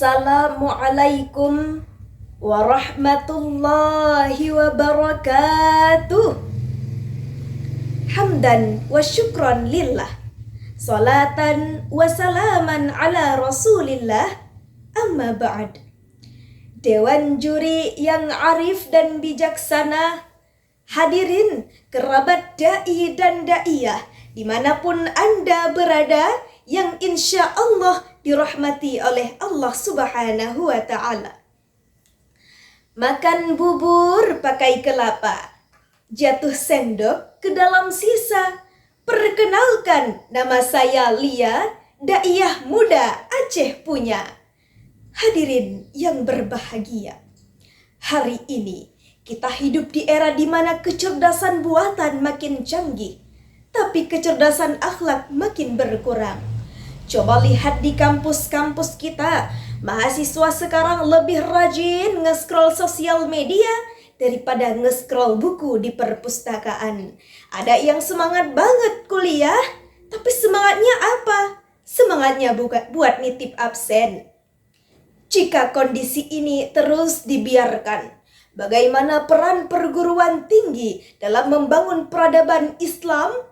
Assalamualaikum warahmatullahi wabarakatuh. Hamdan wa syukran lillah, salatan wa salaman ala rasulillah, amma ba'd. Dewan juri yang arif dan bijaksana, hadirin kerabat da'i dan da'iyah dimanapun Anda berada, yang insya Allah dirahmati oleh Allah Subhanahu wa Ta'ala. Makan bubur pakai kelapa, jatuh sendok ke dalam sisa. Perkenalkan, nama saya Lia, daiyah muda Aceh punya. Hadirin yang berbahagia, hari ini kita hidup di era di mana kecerdasan buatan makin canggih, tapi kecerdasan akhlak makin berkurang. Coba lihat di kampus-kampus kita, mahasiswa sekarang lebih rajin nge-scroll sosial media daripada nge-scroll buku di perpustakaan. Ada yang semangat banget kuliah, tapi semangatnya apa? Semangatnya buat nitip absen. Jika kondisi ini terus dibiarkan, bagaimana peran perguruan tinggi dalam membangun peradaban Islam?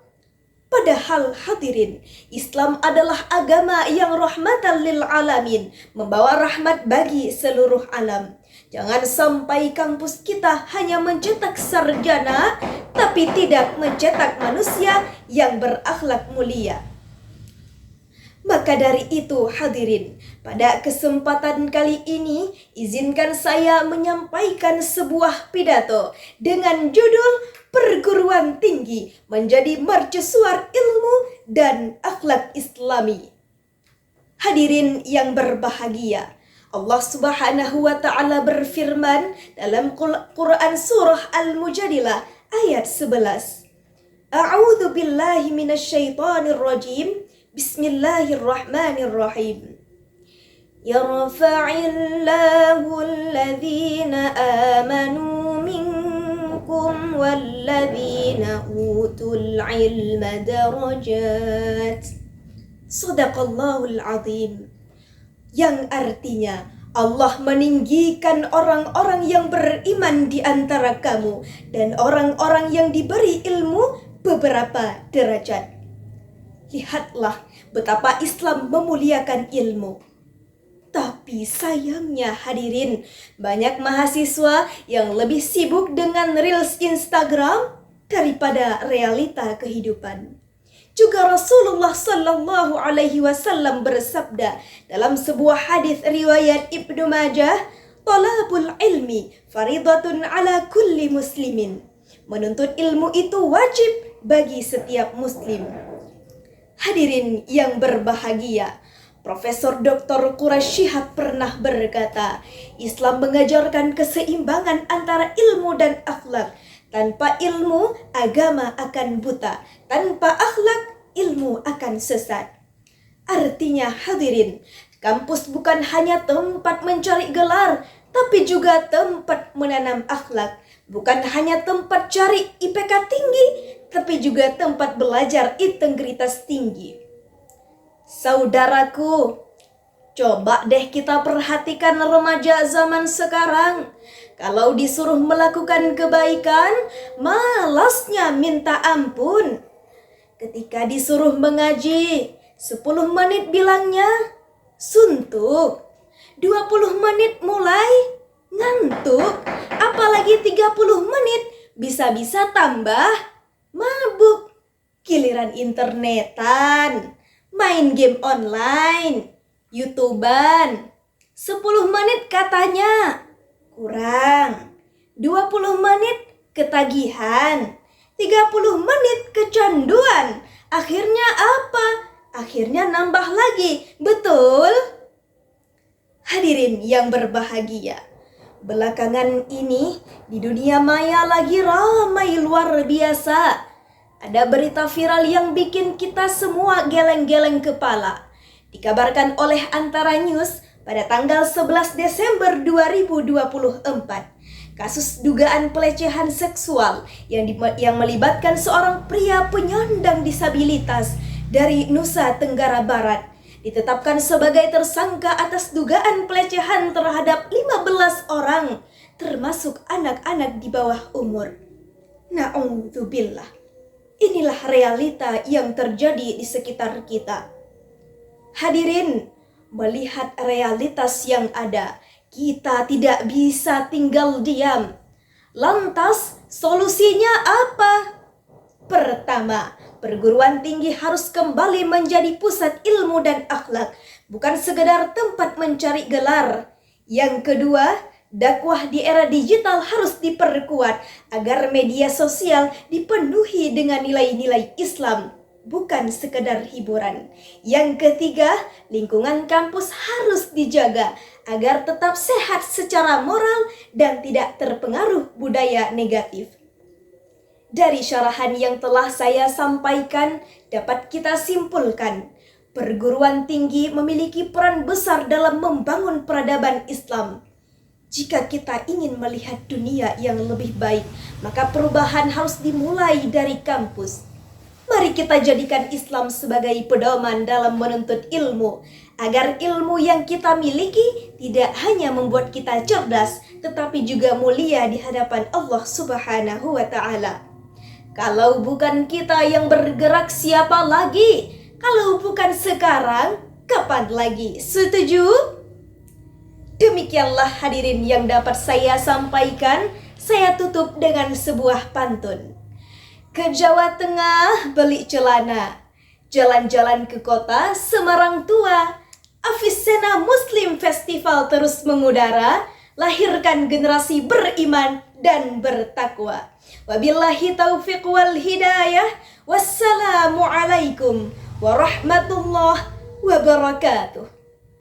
Padahal hadirin, Islam adalah agama yang rahmatan lil alamin, membawa rahmat bagi seluruh alam. Jangan sampai kampus kita hanya mencetak sarjana, tapi tidak mencetak manusia yang berakhlak mulia. Maka dari itu hadirin, pada kesempatan kali ini izinkan saya menyampaikan sebuah pidato dengan judul Perguruan Tinggi Menjadi Mercusuar Ilmu dan Akhlak Islami. Hadirin yang berbahagia, Allah Subhanahu wa Ta'ala berfirman dalam Quran surah Al-Mujadilah ayat 11. A'udzu billahi minasyaitonir rajim. Bismillahirrahmanirrahim. Yarfa'illahu alladhina amanu minkum walladhina utul ilma darajat. Shadaqallahul azim. Yang artinya, Allah meninggikan orang-orang yang beriman di antara kamu dan orang-orang yang diberi ilmu beberapa derajat. Lihatlah betapa Islam memuliakan ilmu. Tapi sayangnya hadirin, banyak mahasiswa yang lebih sibuk dengan reels Instagram daripada realita kehidupan. Juga Rasulullah Sallallahu Alaihi Wasallam bersabda dalam sebuah hadis riwayat Ibnu Majah, "Talabul ilmi faridatun ala kulli muslimin." Menuntut ilmu itu wajib bagi setiap muslim. Hadirin yang berbahagia, Profesor Dr. Quraish Shihab pernah berkata, Islam mengajarkan keseimbangan antara ilmu dan akhlak. Tanpa ilmu, agama akan buta. Tanpa akhlak, ilmu akan sesat. Artinya hadirin, kampus bukan hanya tempat mencari gelar, tapi juga tempat menanam akhlak. Bukan hanya tempat cari IPK tinggi, tapi juga tempat belajar integritas tinggi. Saudaraku, coba deh kita perhatikan remaja zaman sekarang. Kalau disuruh melakukan kebaikan, malasnya minta ampun. Ketika disuruh mengaji, 10 menit bilangnya suntuk. 20 menit mulai ngantuk. Apalagi 30 menit bisa-bisa tambah mabuk. Giliran internetan, main game online, YouTuber-an, 10 menit katanya kurang, 20 menit ketagihan, 30 menit kecanduan. Akhirnya apa? Akhirnya nambah lagi, betul? Hadirin yang berbahagia, belakangan ini di dunia maya lagi ramai luar biasa. Ada berita viral yang bikin kita semua geleng-geleng kepala. Dikabarkan oleh Antara News pada tanggal 11 Desember 2024. Kasus dugaan pelecehan seksual yang melibatkan seorang pria penyandang disabilitas dari Nusa Tenggara Barat ditetapkan sebagai tersangka atas dugaan pelecehan terhadap 15 orang, termasuk anak-anak di bawah umur. Na'udzubillah. Inilah realita yang terjadi di sekitar kita. Hadirin, melihat realitas yang ada, kita tidak bisa tinggal diam. Lantas, solusinya apa? Pertama, perguruan tinggi harus kembali menjadi pusat ilmu dan akhlak, bukan sekedar tempat mencari gelar. Yang kedua, dakwah di era digital harus diperkuat agar media sosial dipenuhi dengan nilai-nilai Islam, bukan sekedar hiburan. Yang ketiga, lingkungan kampus harus dijaga agar tetap sehat secara moral dan tidak terpengaruh budaya negatif. Dari syarahan yang telah saya sampaikan, dapat kita simpulkan, perguruan tinggi memiliki peran besar dalam membangun peradaban Islam. Jika kita ingin melihat dunia yang lebih baik, maka perubahan harus dimulai dari kampus. Mari kita jadikan Islam sebagai pedoman dalam menuntut ilmu, agar ilmu yang kita miliki tidak hanya membuat kita cerdas, tetapi juga mulia di hadapan Allah Subhanahu wa Ta'ala. Kalau bukan kita yang bergerak, siapa lagi? Kalau bukan sekarang, kapan lagi? Setuju? Demikianlah hadirin yang dapat saya sampaikan. Saya tutup dengan sebuah pantun. Ke Jawa Tengah beli celana, jalan-jalan ke kota Semarang tua. Afisena Muslim Festival terus mengudara, lahirkan generasi beriman dan bertakwa. Wabillahi taufiq wal hidayah. Wassalamualaikum warahmatullahi wabarakatuh.